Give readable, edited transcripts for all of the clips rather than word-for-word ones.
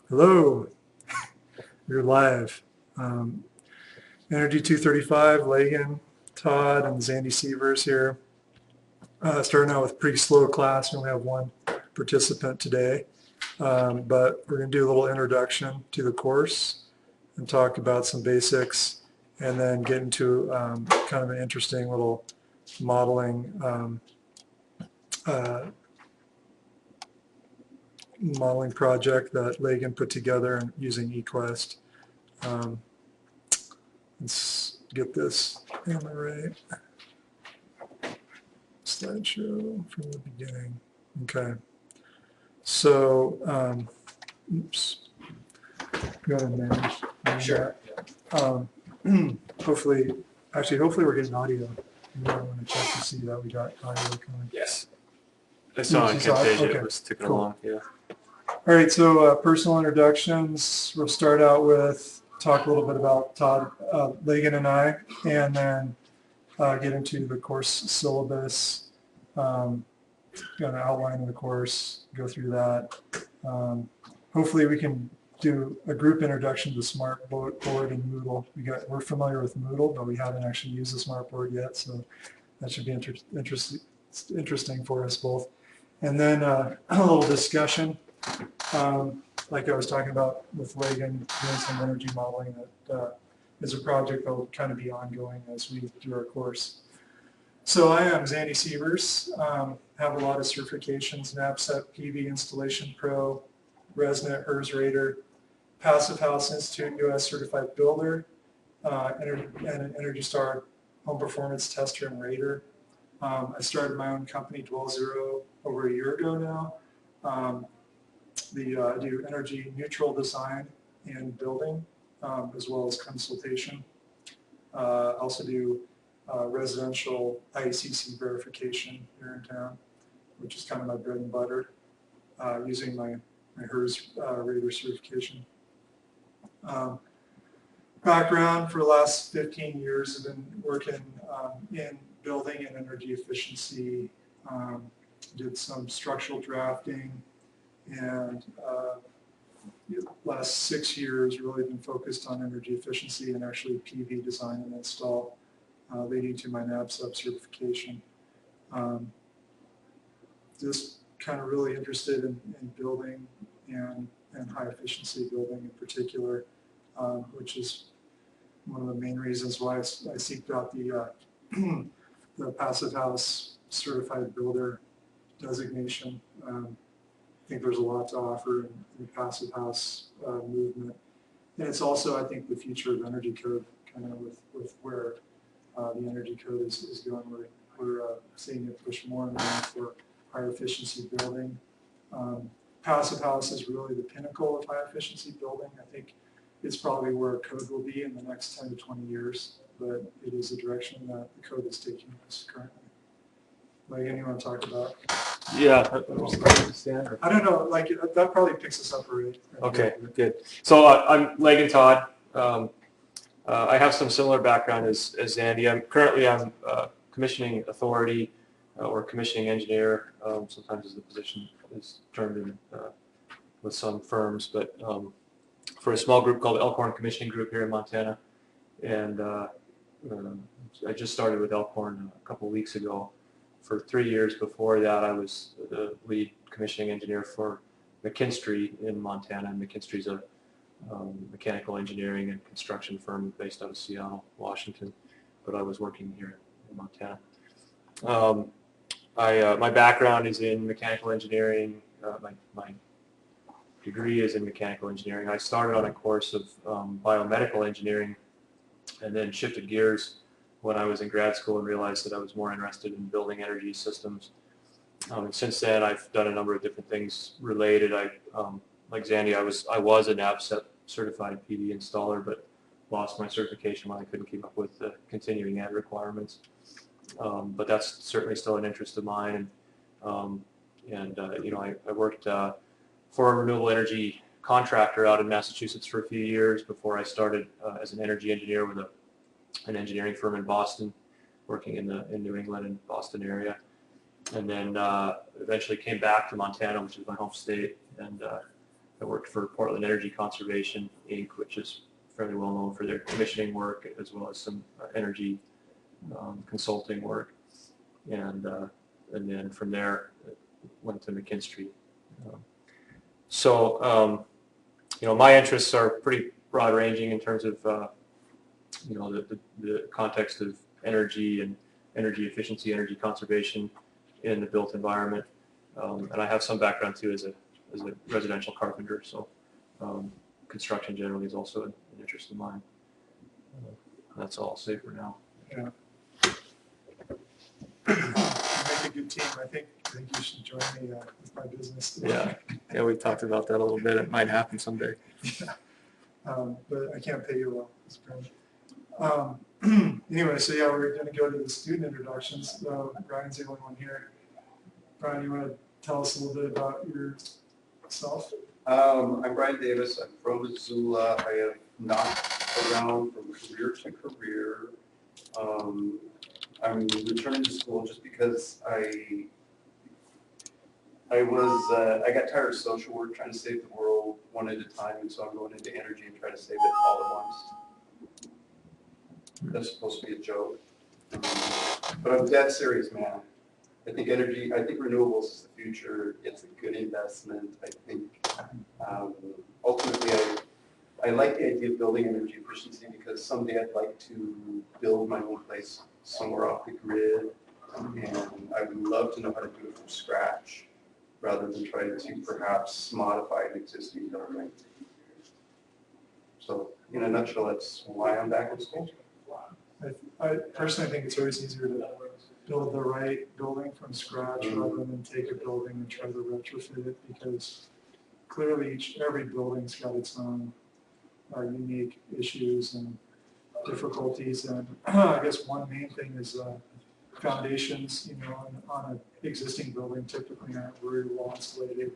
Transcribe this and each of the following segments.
Hello, you're live. Energy 235, Lagan, Todd, and Zandy Sievers here. Starting out with a pretty slow class. We only have one participant today, but we're going to do a little introduction to the course and talk about some basics, and then get into kind of an interesting little modeling project that Lagan put together using eQuest. Let's get this in the right slideshow from the beginning. Okay. So, oops. Go ahead and manage. Sure. Hopefully we're getting audio. I want to check to see that we got audio coming. Yes. I saw on Camtasia Okay. it was ticking Cool. along. Yeah. All right, so personal introductions. We'll start out with talk a little bit about Todd, Lagan and I, and then get into the course syllabus, kind of outline of the course, go through that. Hopefully we can do a group introduction to Smartboard and Moodle. We're familiar with Moodle, but we haven't actually used the Smartboard yet, so that should be interesting for us both. And then a little discussion. Like I was talking about with Lagan, doing some energy modeling that is a project that will kind of be ongoing as we do our course. So I am Zandy Sievers, have a lot of certifications, NABCEP, PV Installation Pro, ResNet, HERS Rater, Passive House Institute US Certified Builder, and an Energy Star Home Performance Tester and Rater. I started my own company, Dwell Zero, over a year ago now. I do energy neutral design and building, as well as consultation. Also do residential IECC verification here in town, which is kind of my bread and butter, using my HERS Rater certification. Background for the last 15 years, I've been working in building and energy efficiency, did some structural drafting, and last 6 years really been focused on energy efficiency and actually PV design and install, leading to my NABCEP certification. Just kind of really interested in building and high efficiency building in particular, which is one of the main reasons why I seeked out the Passive House Certified Builder designation. I think there's a lot to offer in the Passive House movement. And it's also, I think, the future of energy code, kind of with where the energy code is going. We're seeing it push more and more for higher efficiency building. Passive House is really the pinnacle of high efficiency building. I think it's probably where code will be in the next 10 to 20 years, but it is the direction that the code is taking us currently. Lagan, you want to talk about? Yeah. I don't know, like that probably picks us up right. Okay, good. So I'm Lagan Todd. I have some similar background as Zandy. I'm commissioning authority or commissioning engineer. Sometimes as the position is termed in with some firms, but for a small group called Elkhorn Commissioning Group here in Montana. And I just started with Elkhorn a couple of weeks ago. For 3 years before that, I was the lead commissioning engineer for McKinstry in Montana. And McKinstry's a mechanical engineering and construction firm based out of Seattle, Washington, but I was working here in Montana. My background is in mechanical engineering. My degree is in mechanical engineering. I started on a course of biomedical engineering and then shifted gears when I was in grad school and realized that I was more interested in building energy systems. And since then, I've done a number of different things related. Like Zandy, I was a NABCEP certified PV installer, but lost my certification when I couldn't keep up with the continuing ed requirements. But that's certainly still an interest of mine. I worked for a renewable energy contractor out in Massachusetts for a few years before I started as an energy engineer with an engineering firm in Boston, working in New England and Boston area, and then eventually came back to Montana, which is my home state, and I worked for Portland Energy Conservation, Inc., which is fairly well known for their commissioning work as well as some energy consulting work. And then from there, went to McKinstry. My interests are pretty broad ranging in terms of, the context of energy and energy efficiency, energy conservation in the built environment. And I have some background too as a residential carpenter, so construction generally is also an interest of mine. That's all I'll say for now. Yeah. You make a good team. I think you should join me with my business. Yeah, we've talked about that a little bit. It might happen someday. Yeah. But I can't pay you well. Anyway, so yeah, we're going to go to the student introductions. Brian's the only one here. Brian, you want to tell us a little bit about yourself? I'm Brian Davis. I'm from Missoula. I have not around from career to career. I'm returning to school just because I got tired of social work, trying to save the world one at a time, and so I'm going into energy and trying to save it all at once. That's supposed to be a joke, but I'm dead serious, man. I think renewables is the future. It's a good investment. I think ultimately I like the idea of building energy efficiency because someday I'd like to build my own place somewhere off the grid, and I would love to know how to do it from scratch rather than try to perhaps modify an existing building. So in a nutshell, that's why I'm back in school. I personally think it's always easier to build the right building from scratch rather than take a building and try to retrofit it, because clearly every building's got its own unique issues and difficulties. And I guess one main thing is foundations, on an existing building typically aren't very well insulated,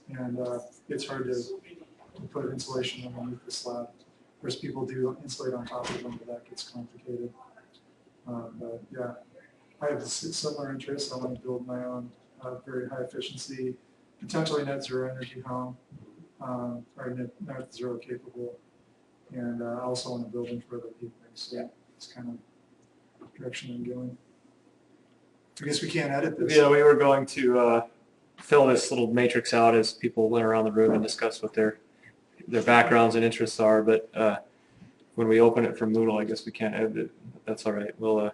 and it's hard to put insulation underneath the slab. Of course, people do insulate on top of them, but that gets complicated. But yeah, I have similar interests. I want to build my own very high efficiency, potentially net zero energy home, or net zero capable. And I also want to build them for other people. So it's kind of the direction I'm going. I guess we can't edit this. Yeah, we were going to fill this little matrix out as people went around the room and discussed what their backgrounds and interests are. But when we open it from Moodle, I guess we can't edit it. That's all right. We'll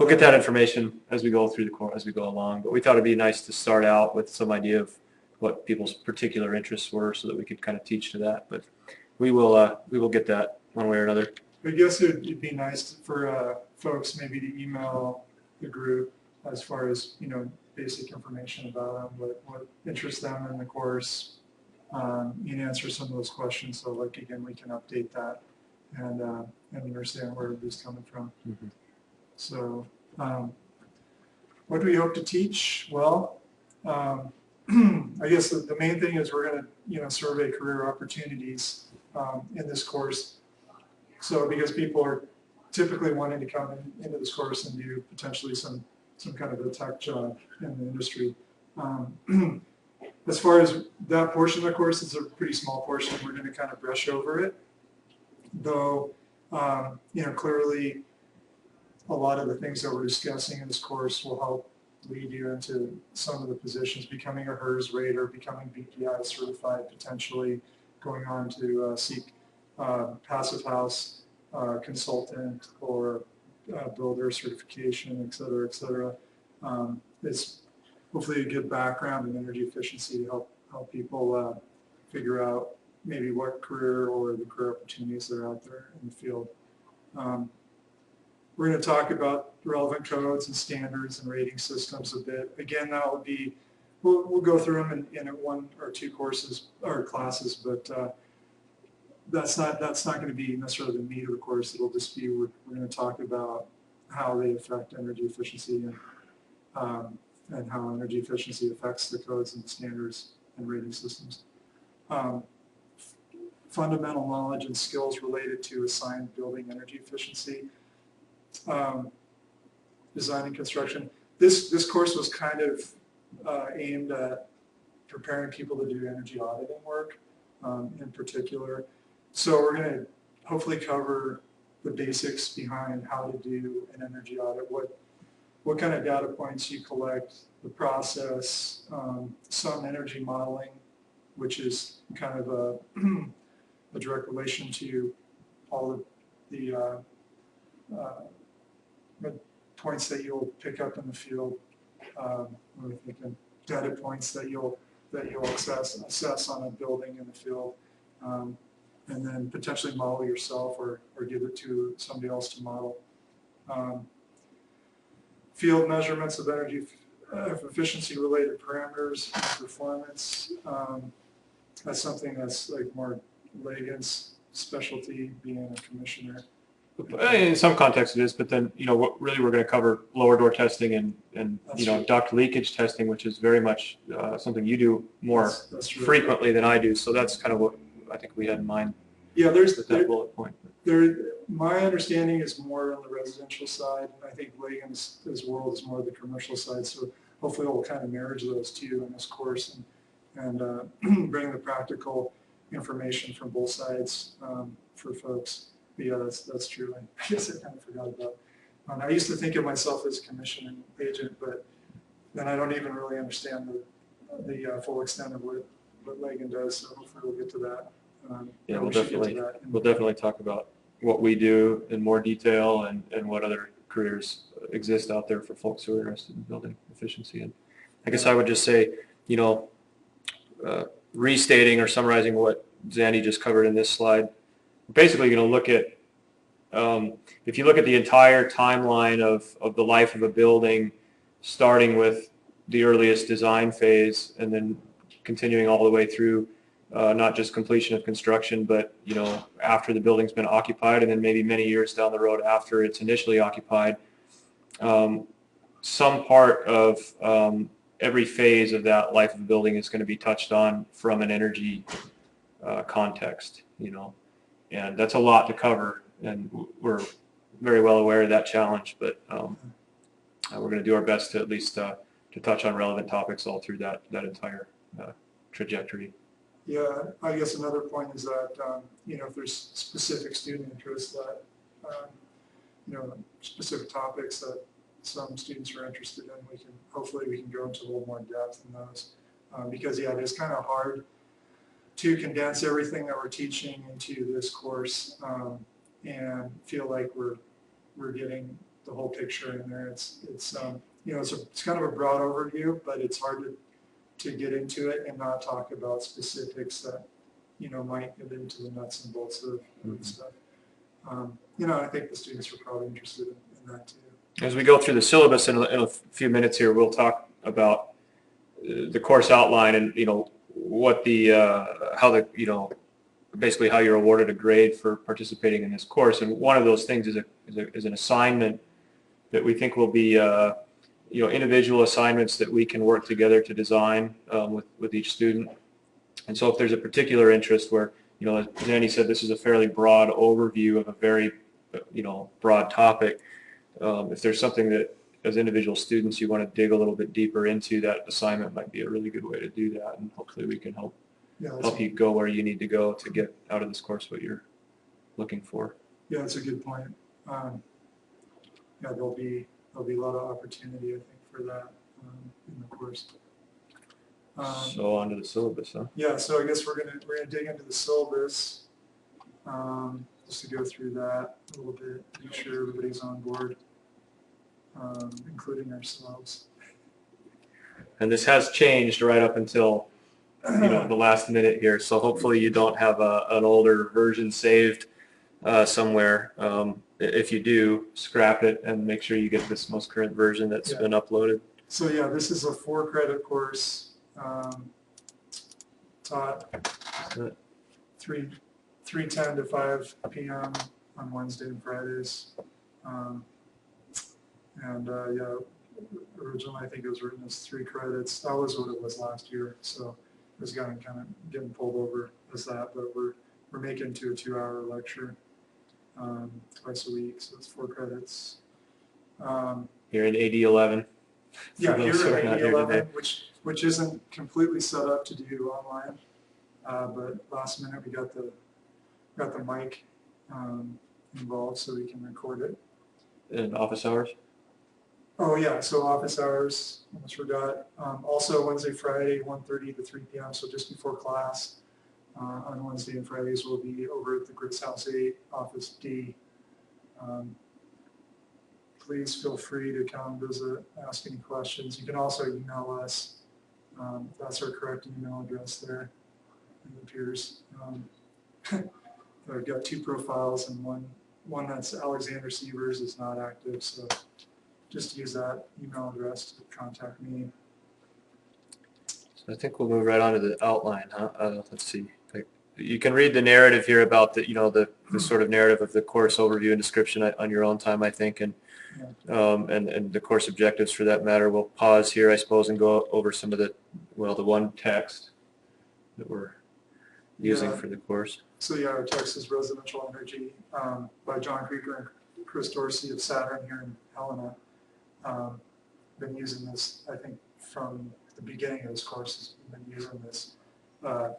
get that information as we go through the course, as we go along. But we thought it'd be nice to start out with some idea of what people's particular interests were, so that we could kind of teach to that. But we will get that one way or another. I guess it'd be nice for folks maybe to email the group as far as basic information about them, what interests them in the course. Answer some of those questions. So again, we can update that and understand where everybody's coming from. Mm-hmm. So what do we hope to teach? Well, I guess the main thing is we're going to survey career opportunities in this course. So because people are typically wanting to come into this course and do potentially some kind of a tech job in the industry. As far as that portion of the course, it's a pretty small portion. We're going to kind of brush over it, though. Clearly, a lot of the things that we're discussing in this course will help lead you into some of the positions, becoming a HERS rater, becoming BPI certified, potentially going on to seek passive house consultant or builder certification, et cetera, et cetera. It's hopefully a good background in energy efficiency to help people figure out maybe what career or the career opportunities that are out there in the field. We're going to talk about relevant codes and standards and rating systems a bit. Again, that will be, we'll go through them in one or two courses or classes, but that's not going to be necessarily the meat of the course. It'll just be, we're going to talk about how they affect energy efficiency and how energy efficiency affects the codes and standards and rating systems. Fundamental knowledge and skills related to assigned building energy efficiency. Design and construction. This course was kind of aimed at preparing people to do energy auditing work in particular. So we're going to hopefully cover the basics behind how to do an energy audit, what kind of data points you collect, the process, some energy modeling, which is kind of a direct relation to all of the points that you'll pick up in the field, we're thinking data points that you'll assess on a building in the field, and then potentially model yourself or give it to somebody else to model. Field measurements of energy efficiency related parameters and performance. That's something that's like more Legan's specialty, being a commissioner. In some contexts it is, but then, what really we're going to cover lower door testing and duct leakage testing, which is very much something you do more That's frequently than I do. So that's kind of what I think we had in mind. Yeah, with that bullet point. My understanding is more on the residential side. I think Legan's world is more the commercial side. So hopefully we'll kind of marriage those two in this course and bring the practical information from both sides for folks. But yeah, that's true. I guess I kind of forgot about. I used to think of myself as a commissioning agent, but then I don't even really understand the full extent of what Legan does. So hopefully we'll get to that. Yeah, we'll definitely talk about what we do in more detail and what other careers exist out there for folks who are interested in building efficiency. And I guess I would just say, restating or summarizing what Zandy just covered in this slide, basically going to look at, if you look at the entire timeline of the life of a building, starting with the earliest design phase and then continuing all the way through not just completion of construction, but after the building's been occupied, and then maybe many years down the road after it's initially occupied, some part of every phase of that life of a building is going to be touched on from an energy context, and that's a lot to cover, and we're very well aware of that challenge, but we're going to do our best to at least to touch on relevant topics all through that entire trajectory. Yeah, I guess another point is that, if there's specific student interests that, specific topics that some students are interested in, hopefully we can go into a little more depth in those. Because, yeah, it is kind of hard to condense everything that we're teaching into this course and feel like we're getting the whole picture in there. It's kind of a broad overview, but it's hard to get into it and not talk about specifics that might get into the nuts and bolts of stuff. I think the students are probably interested in that too. As we go through the syllabus in a few minutes here, we'll talk about the course outline and what basically how you're awarded a grade for participating in this course. And one of those things is an assignment that we think will be individual assignments that we can work together to design with each student. And so if there's a particular interest where, as Andy said, this is a fairly broad overview of a very, broad topic. If there's something that as individual students you want to dig a little bit deeper into, that assignment might be a really good way to do that. And hopefully we can help you go where you need to go to get out of this course what you're looking for. Yeah, that's a good point. There'll be a lot of opportunity, I think, for that in the course. So on to the syllabus, huh? Yeah, so I guess we're gonna dig into the syllabus just to go through that a little bit, make sure everybody's on board, including ourselves. And this has changed right up until the last minute here. So hopefully you don't have an older version saved somewhere. If you do, scrap it and make sure you get this most current version that's been uploaded. So yeah, this is a 4-credit course taught 3:10 to 5 p.m. on Wednesday and Fridays. Originally I think it was written as 3 credits. That was what it was last year. So it was kind of getting pulled over as that, but we're making it to a 2-hour lecture. Twice a week, so it's 4 credits. Here in AD 11. Yeah, For here those who are at not here today. IP11, which isn't completely set up to do online, but last minute we got the mic involved so we can record it. In office hours? Oh yeah, so office hours, almost forgot. Also Wednesday, Friday, 1:30 to 3 p.m. So just before class on Wednesday and Fridays we'll be over at the Grits House 8, Office D. Please feel free to come visit, ask any questions. You can also email us. That's our correct email address there. It appears. I've got 2 profiles, and one that's Alexander Sievers is not active, so just use that email address to contact me. So I think we'll move right on to the outline, huh? Let's see. You can read the narrative here about the sort of narrative of the course overview and description on your own time, I think, and the course objectives for that matter. We'll pause here, I suppose, and go over some of the one text that we're using for the course. So yeah, our text is Residential Energy by John Krieger and Chris Dorsey of Saturn here in Helena. Been using this, I think, from the beginning of this course. Been using this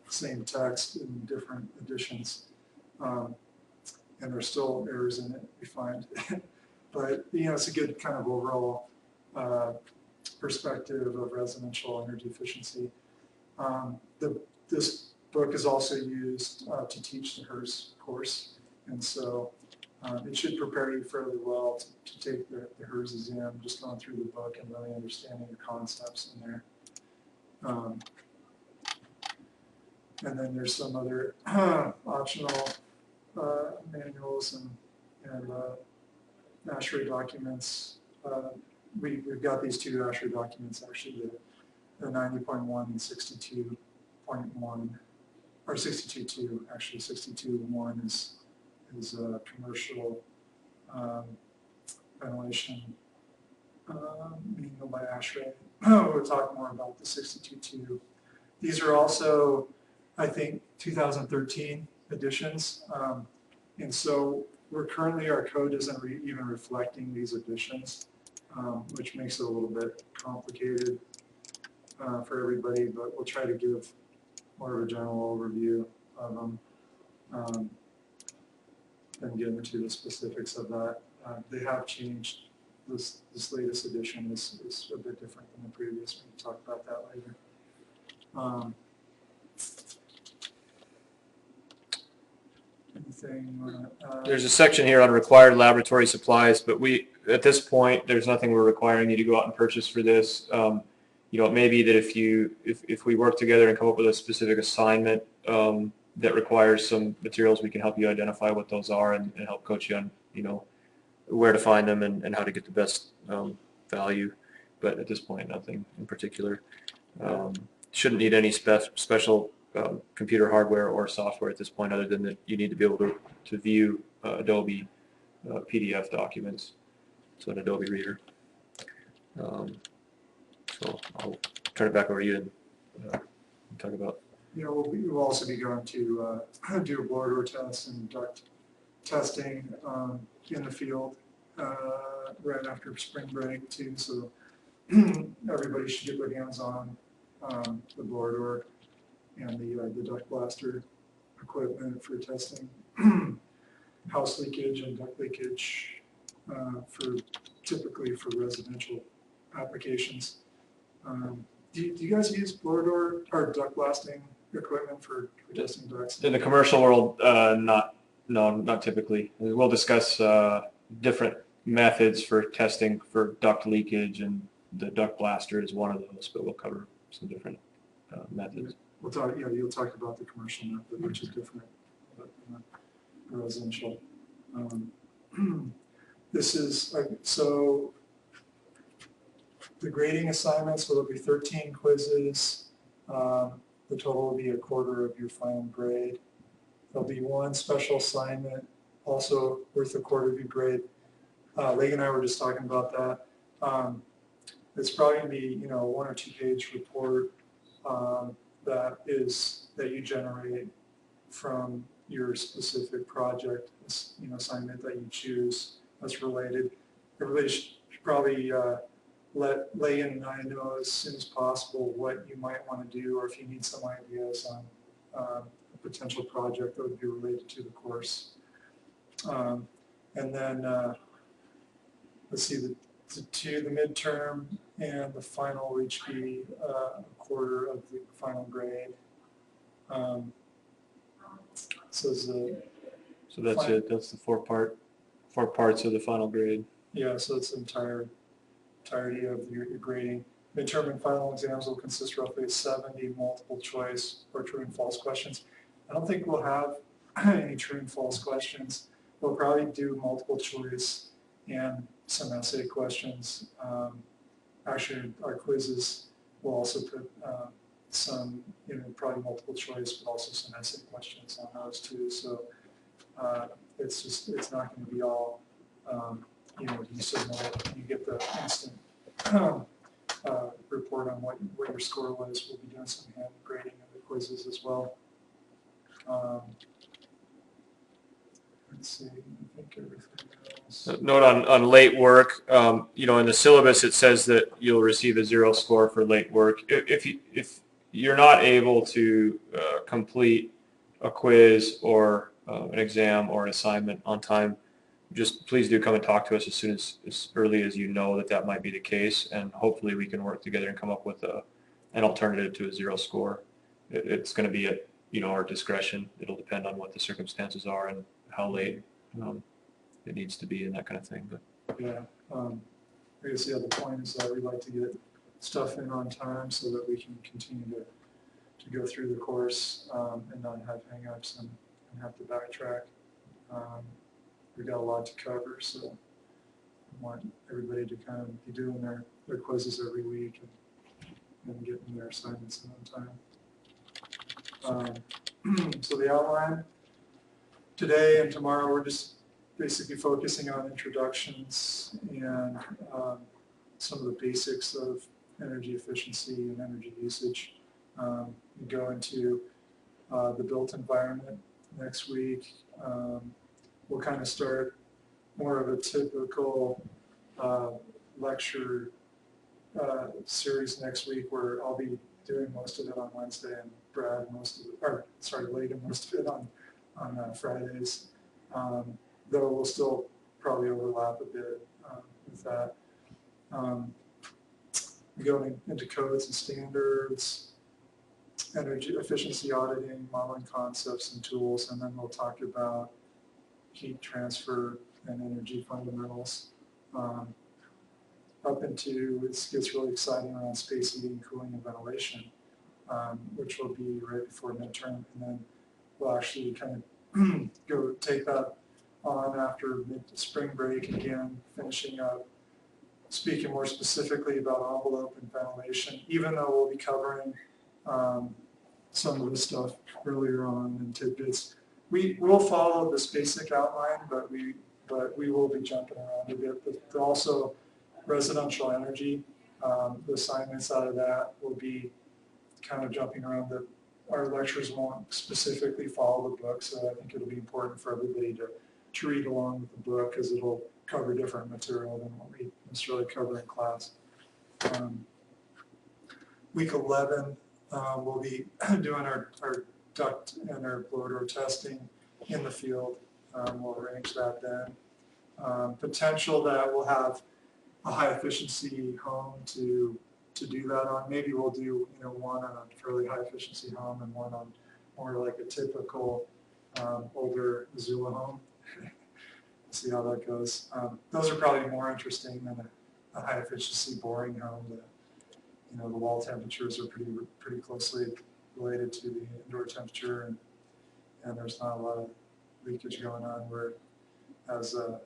same text in different editions, and there's still errors in it, we find. But it's a good kind of overall perspective of residential energy efficiency. This book is also used to teach the HERS course, and so it should prepare you fairly well to take the HERS exam, just going through the book and really understanding the concepts in there. And then there's some other optional manuals and ASHRAE documents. We've got these 2 ASHRAE documents actually, the 90.1 and 62.1, or 62.2, actually 62.1 is commercial ventilation manual by ASHRAE. We'll talk more about the 62.2. These are also, I think, 2013 editions, and so we're currently, our code isn't even reflecting these editions, which makes it a little bit complicated for everybody, but we'll try to give more of a general overview of them and get into the specifics of that. They have changed. This latest edition is a bit different than the previous. We can talk about that later. There's a section here on required laboratory supplies, but at this point, there's nothing we're requiring you to go out and purchase for this. It may be that if we work together and come up with a specific assignment that requires some materials, we can help you identify what those are and help coach you on, where to find them and how to get the best value. But at this point, nothing in particular. Shouldn't need any special computer hardware or software at this point, other than that you need to be able to view Adobe PDF documents, so an Adobe reader. So I'll turn it back over to you and talk about. We'll also be going to do a blower door test and duct testing in the field right after spring break too, so everybody should get their hands on the blower door and the duct blaster equipment for testing house leakage and duct leakage typically for residential applications. Do you guys use blower door or duct blasting equipment for testing ducts? In the commercial world, not typically. We'll discuss different methods for testing for duct leakage, and the duct blaster is one of those, but we'll cover some different methods. We'll talk. You'll talk about the commercial method, which is different than the residential. This is so. The grading assignments will be 13 quizzes. The total will be a quarter of your final grade. There'll be 1 special assignment, also worth a quarter of your grade. Leg and I were just talking about that. It's probably going to be 1 or 2 page report that you generate from your specific project, assignment that you choose that's related. Everybody should probably let Legan and I know as soon as possible what you might want to do, or if you need some ideas on a potential project that would be related to the course. And then, let's see, the midterm and the final will each be a quarter of the final grade. So that's it. That's the four parts of the final grade. yeah, so it's the entirety of your grading. Midterm and final exams will consist roughly of 70 multiple choice or true and false questions. I don't think we'll have any true and false questions. We'll probably do multiple choice and some essay questions. Actually, our quizzes will also put some, probably multiple choice, but also some essay questions on those too. So it's not going to be all, you submit, you get the instant report on what your score was. We'll be doing some hand grading of the quizzes as well. Let's see, I think everything else. Note on late work, in the syllabus it says that you'll receive a 0 score for late work. If you're not able to complete a quiz or an exam or an assignment on time, just please do come and talk to us as early as you know that might be the case, and hopefully we can work together and come up with an alternative to a 0 score. It's going to be at our discretion. It'll depend on what the circumstances are and how late it needs to be and that kind of thing. But yeah, I guess the other point is that we like to get stuff in on time so that we can continue to go through the course and not have hang-ups and have to backtrack. We've got a lot to cover, so I want everybody to kind of be doing their quizzes every week and getting their assignments in on time. So the outline, today and tomorrow we're just basically focusing on introductions and some of the basics of energy efficiency and energy usage. We go into the built environment next week. We'll kind of start more of a typical lecture series next week, where I'll be doing most of it on Wednesday and Brad Legan most of it on Fridays. Though we'll still probably overlap a bit with that. We go into codes and standards, energy efficiency auditing, modeling concepts and tools, and then we'll talk about heat transfer and energy fundamentals. Up into, it gets really exciting around space heating, cooling, and ventilation, which will be right before midterm, and then we'll actually kind of go take that on after spring break again, finishing up, speaking more specifically about envelope and ventilation, even though we'll be covering some of the stuff earlier on in tidbits. We will follow this basic outline, but we will be jumping around a bit. But also residential energy, the assignments out of that will be kind of jumping around. Our lectures won't specifically follow the book, so I think it'll be important for everybody to read along with the book, because it'll cover different material than what we necessarily cover in class. Week 11, we'll be doing our duct and our blower door testing in the field. We'll arrange that then. Potential that we'll have a high efficiency home to do that on. Maybe we'll do one on a fairly high efficiency home and one on more like a typical older Missoula home. See how that goes. Those are probably more interesting than a high efficiency boring home. The wall temperatures are pretty closely related to the indoor temperature, and there's not a lot of leakage going on, where as the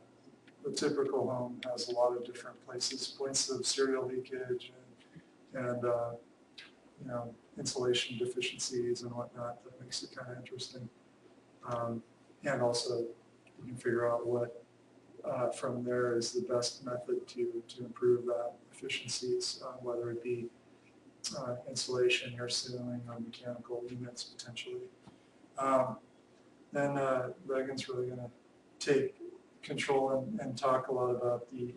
typical home has a lot of different points of serial leakage and insulation deficiencies and whatnot. That makes it kind of interesting. And also you can figure out what from there is the best method to improve that efficiencies, whether it be insulation, air sealing, or mechanical units potentially. Then Reagan's really going to take control and talk a lot about the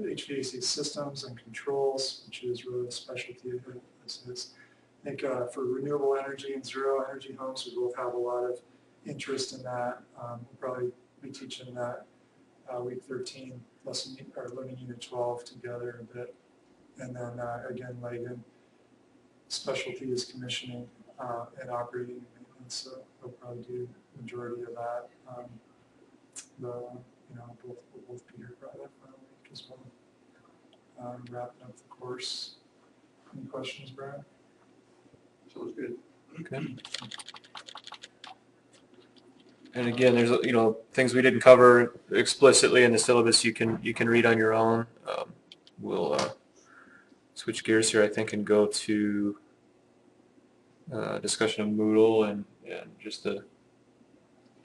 HVAC systems and controls, which is really a specialty of this is. I think for renewable energy and zero energy homes, we both have a lot of interest in that. We'll probably be teaching that week 13 lesson or learning unit 12 together a bit. And then again, Megan, specialty is commissioning and operating and maintenance, so we'll probably do the majority of that. We'll both be here probably that final week as well. Wrapping up the course. Any questions, Brian? Sounds good. Okay. And again, there's things we didn't cover explicitly in the syllabus you can read on your own. We'll switch gears here, I think, and go to discussion of Moodle and just the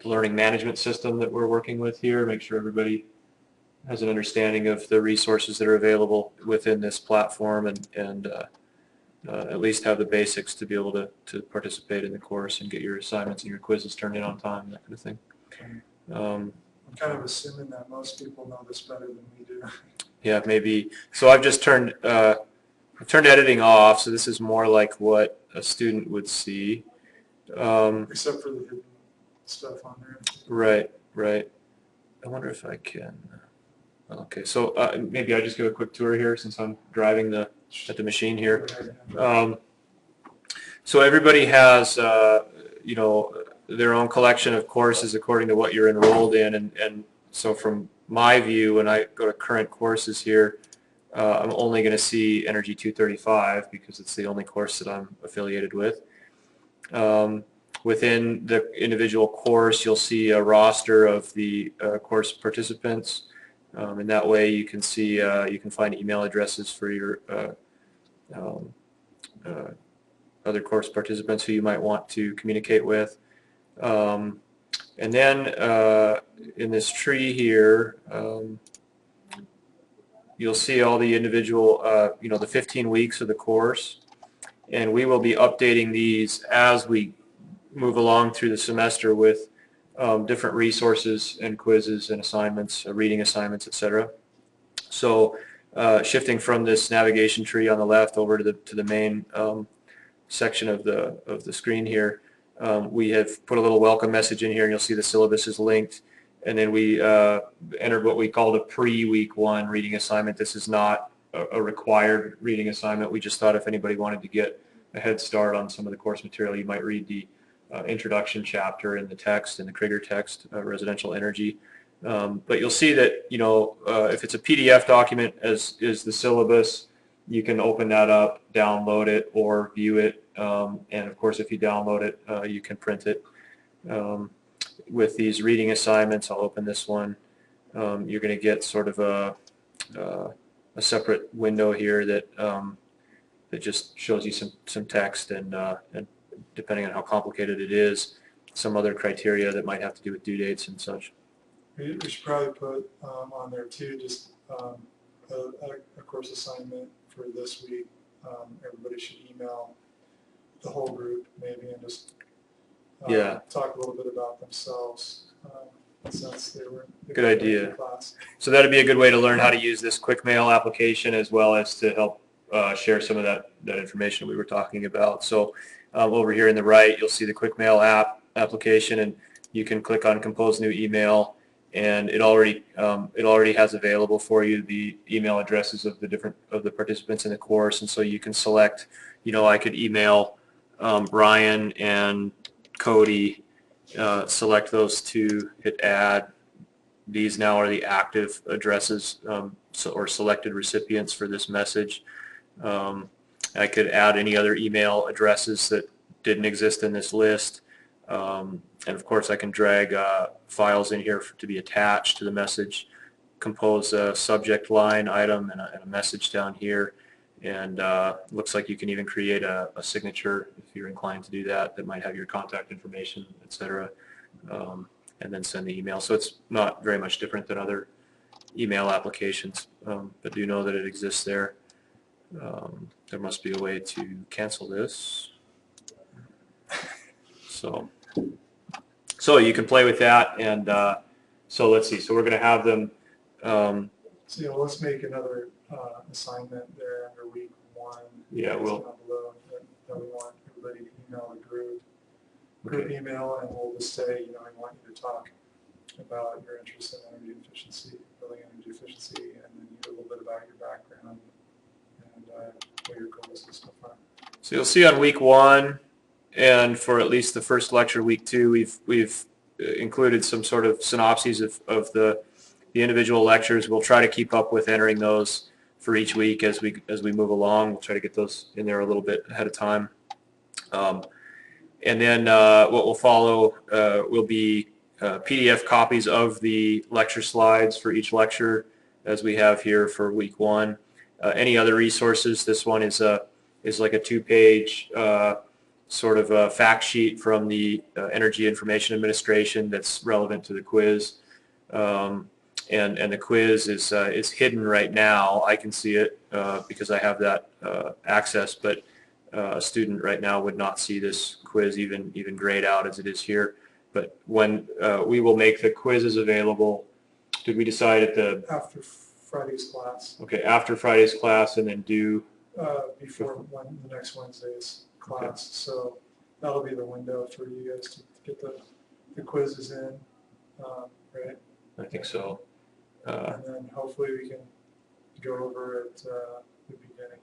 learning management system that we're working with here. Make sure everybody has an understanding of the resources that are available within this platform and at least have the basics to be able to participate in the course and get your assignments and your quizzes turned in on time, that kind of thing. I'm kind of assuming that most people know this better than we do. Yeah, maybe. So I've just turned editing off, so this is more like what a student would see. Except for the hidden stuff on there. Right. I wonder if I can. Okay, so maybe I just give a quick tour here since I'm driving at the machine here. So everybody has their own collection of courses according to what you're enrolled in, and so from my view, when I go to current courses here, I'm only going to see NRGY 235 because it's the only course that I'm affiliated with. Within the individual course, you'll see a roster of the course participants, and that way you can see you can find email addresses for your other course participants who you might want to communicate with. And then in this tree here, you'll see all the individual, the 15 weeks of the course, and we will be updating these as we move along through the semester with different resources and quizzes and assignments, reading assignments, etc. So shifting from this navigation tree on the left over to the main section of the screen here, we have put a little welcome message in here, and you'll see the syllabus is linked. And then we entered what we call the pre-week 1 reading assignment. This is not a required reading assignment. We just thought if anybody wanted to get a head start on some of the course material, you might read the introduction chapter in the text, in the Krieger text, residential energy. But you'll see that, if it's a PDF document, as is the syllabus, you can open that up, download it, or view it. And of course, if you download it, you can print it. With these reading assignments, I'll open this one. You're going to get sort of a separate window here that just shows you some text and depending on how complicated it is, some other criteria that might have to do with due dates and such. We should probably put on there too just a course assignment for this week. Everybody should email the whole group maybe and just talk a little bit about themselves since they were good idea. Class. So that'd be a good way to learn how to use this quick mail application as well as to help share some of that information we were talking about. So over here in the right, you'll see the quick mail application, and you can click on compose new email, and it already has available for you the email addresses of the participants in the course, and so you can select. I could email Brian and Cody, select those two, hit add. These now are the active addresses or selected recipients for this message. I could add any other email addresses that didn't exist in this list. And of course I can drag files in here to be attached to the message, compose a subject line item and a message down here. And looks like you can even create a signature if you're inclined to do that might have your contact information, etc. And then send the email. So it's not very much different than other email applications, but do know that it exists there. There must be a way to cancel this. So you can play with that, and so let's see. So we're going to have them So yeah, let's make another assignment there under week 1. Yeah, we'll. Down below that we want everybody to email a group email, and we'll just say, you know, I want you to talk about your interest in energy efficiency, building energy efficiency, and then a little bit about your background and what your goals and stuff are. So you'll see on week 1, and for at least the first lecture, week 2, we've included some sort of synopses of the individual lectures. We'll try to keep up with entering those for each week as we move along. We'll try to get those in there a little bit ahead of time. And then what will follow will be PDF copies of the lecture slides for each lecture, as we have here for week 1. Any other resources? This one is like a 2-page sort of a fact sheet from the Energy Information Administration that's relevant to the quiz. And the quiz is hidden right now. I can see it because I have that access, but a student right now would not see this quiz even grayed out as it is here. But when we will make the quizzes available, did we decide at the After Friday's class. Okay, after Friday's class, and then do before the next Wednesday's class. Okay. So that'll be the window for you guys to get the quizzes in, right? I think so. And then hopefully we can go over at the beginning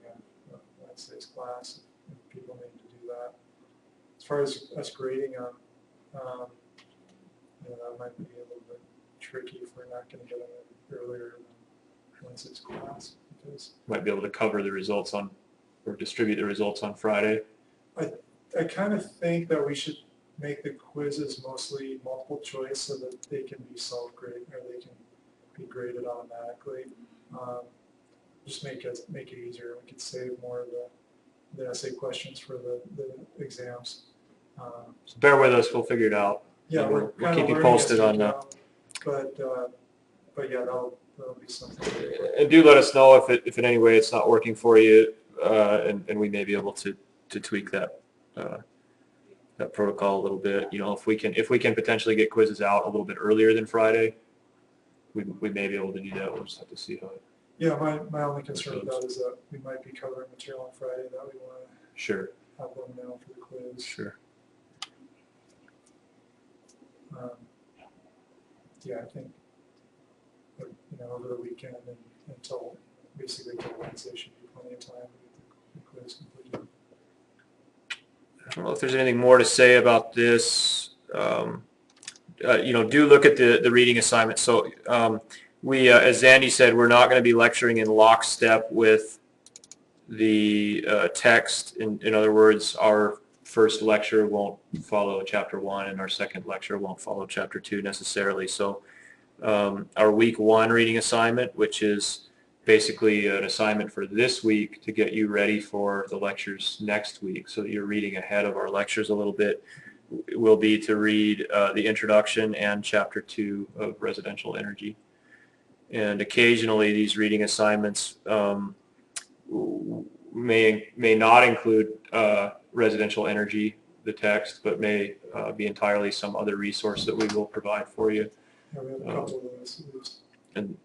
of Wednesday's class if people need to do that. As far as us grading them, you know, that might be a little bit tricky if we're not going to get them in earlier than Wednesday's class, because might be able to cover the results on, or distribute the results on Friday. I kind of think that we should make the quizzes mostly multiple choice so that they can be self-graded, or they can be graded automatically. Just make it easier. We could save more of the essay questions for the exams. So bear with us. We'll figure it out. Yeah, we'll keep you posted on that. But yeah, that'll be something. And do let us know if in any way it's not working for you, and we may be able to tweak that protocol a little bit. You know, if we can potentially get quizzes out a little bit earlier than Friday, we may be able to do that. We'll just have to see how it. Yeah, my only concern with that is that we might be covering material on Friday that we want to have them now for the quiz. Sure. Yeah, I think, you know, over the weekend and until basically till Wednesday should be plenty of time to get the quiz completed. I don't know if there's anything more to say about this. You know, do look at the reading assignment. So we, as Zandy said, we're not going to be lecturing in lockstep with the text. In other words, our first lecture won't follow chapter 1, and our second lecture won't follow chapter 2 necessarily. So our week 1 reading assignment, which is basically an assignment for this week to get you ready for the lectures next week, so that you're reading ahead of our lectures a little bit, will be to read the introduction and chapter 2 of residential energy. And occasionally these reading assignments may not include residential energy, the text, but may be entirely some other resource that we will provide for you. Yeah, we have a couple of those at least. And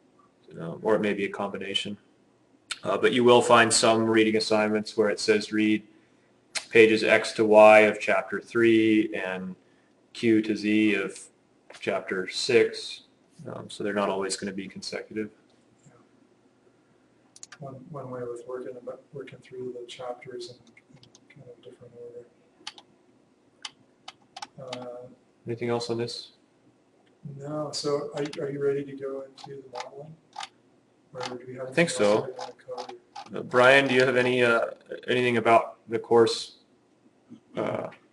or it may be a combination. But you will find some reading assignments where it says read pages X to Y of chapter 3 and Q to Z of chapter 6. So they're not always going to be consecutive. Yeah. One way with working through the chapters in kind of different order. Anything else on this? No. So are you ready to go into the modeling? Or do we have I think so. Brian, do you have anything about the course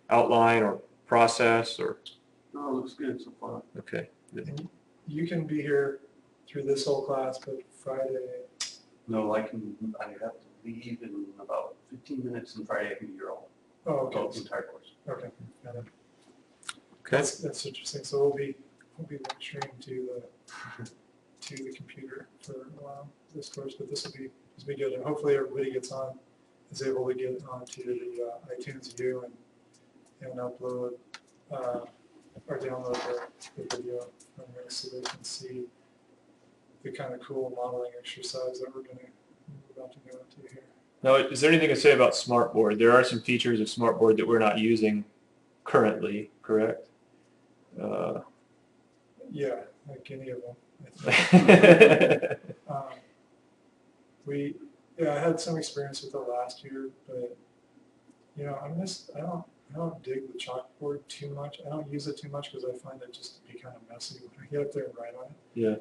outline or process or? No, it looks good so far. Okay. And you can be here through this whole class, but Friday. No, I have to leave in about 15 minutes, and Friday I can be here all. Oh, okay. The entire course. Okay. Got it. Okay. That's interesting. So we'll be lecturing to the computer for a while this course, but this will be good, and hopefully everybody is able to get onto the iTunes View and upload or download the video from there so they can see the kind of cool modeling exercise that we're about to go into here. Now, is there anything to say about Smartboard? There are some features of Smartboard that we're not using currently, correct? Yeah, like any of them, I think. I had some experience with it last year, but I don't dig the chalkboard too much. I don't use it too much because I find it just to be kind of messy when I get up there and write on it. Yeah.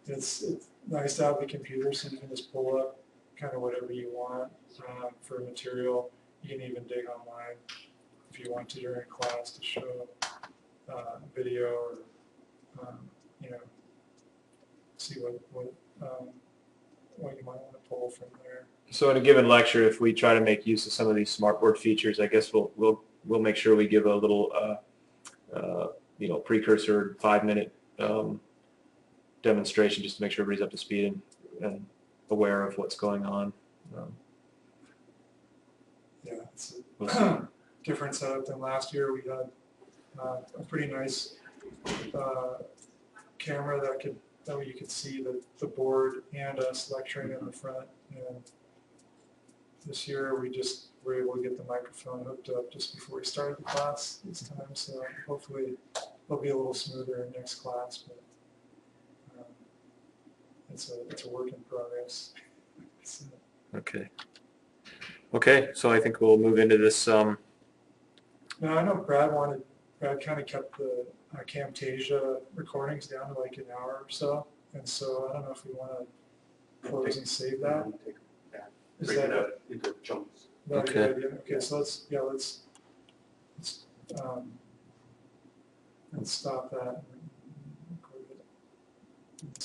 It's nice to have the computer so you can just pull up kind of whatever you want for material. You can even dig online if you want to during class to show video or see what you might want to pull from there. So in a given lecture, if we try to make use of some of these Smartboard features, I guess we'll make sure we give a little precursor 5-minute demonstration just to make sure everybody's up to speed and aware of what's going on. Yeah, it's a different setup than last year. We had a pretty nice camera that you could see the board and us lecturing in the front. And this year we just were able to get the microphone hooked up just before we started the class this time. So hopefully it'll be a little smoother in next class. But it's a work in progress. Okay, so I think we'll move into this. Now I know Brad kind of kept the Camtasia recordings down to like an hour or so, and so I don't know if we want to close and save that. Is Break that it up into chunks. not a good idea? Okay, so let's stop that. And record it.